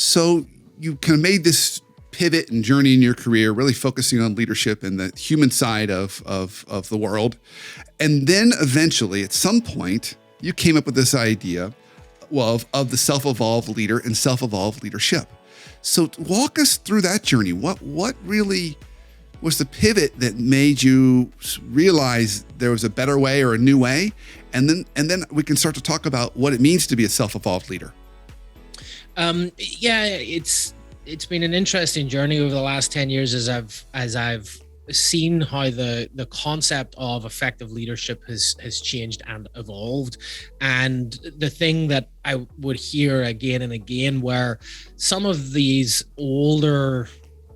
So you kind of made this pivot and journey in your career, really focusing on leadership and the human side of the world. And then eventually, at some point, you came up with this idea of the self-evolved leader and self-evolved leadership. So walk us through that journey. What really was the pivot that made you realize there was a better way or a new way? And then we can start to talk about what it means to be a self-evolved leader. It's been an interesting journey over the last 10 years as I've seen how the concept of effective leadership has changed and evolved. And the thing that I would hear again and again, where some of these older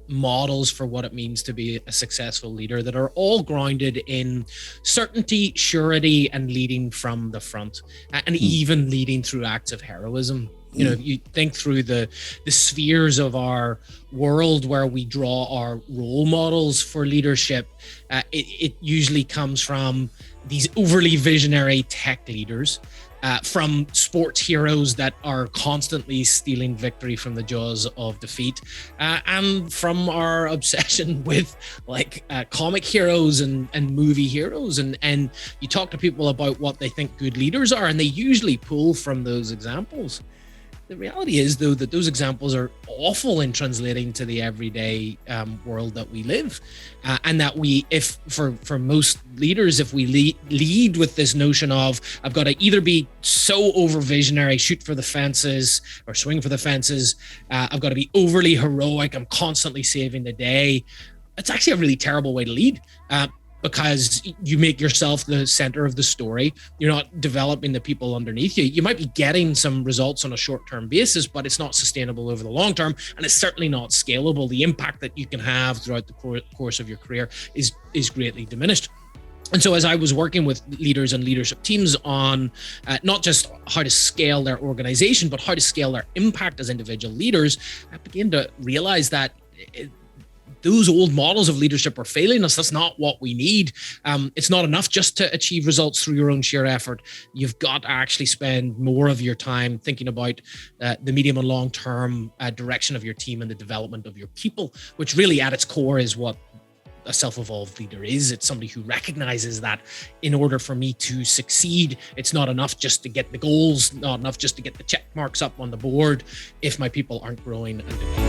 models for what it means to be a successful leader that are all grounded in certainty, surety, and leading from the front, and even leading through acts of heroism. You know, you think through the spheres of our world where we draw our role models for leadership, it usually comes from these overly visionary tech leaders, from sports heroes that are constantly stealing victory from the jaws of defeat, and from our obsession with comic heroes and movie heroes. And you talk to people about what they think good leaders are, and they usually pull from those examples. The reality is, though, that those examples are awful in translating to the everyday world that we live, and that for most leaders, if we lead with this notion of I've got to either be so over visionary, shoot for the fences or swing for the fences, I've got to be overly heroic, I'm constantly saving the day. It's actually a really terrible way to lead. Because you make yourself the center of the story. You're not developing the people underneath you. You might be getting some results on a short-term basis, but it's not sustainable over the long term, and it's certainly not scalable. The impact that you can have throughout the course of your career is greatly diminished. And so as I was working with leaders and leadership teams on not just how to scale their organization, but how to scale their impact as individual leaders, I began to realize that those old models of leadership are failing us. That's not what we need. It's not enough just to achieve results through your own sheer effort. You've got to actually spend more of your time thinking about the medium and long-term direction of your team and the development of your people, which really at its core is what a self-evolved leader is. It's somebody who recognizes that in order for me to succeed, it's not enough just to get the goals, not enough just to get the check marks up on the board if my people aren't growing and developing.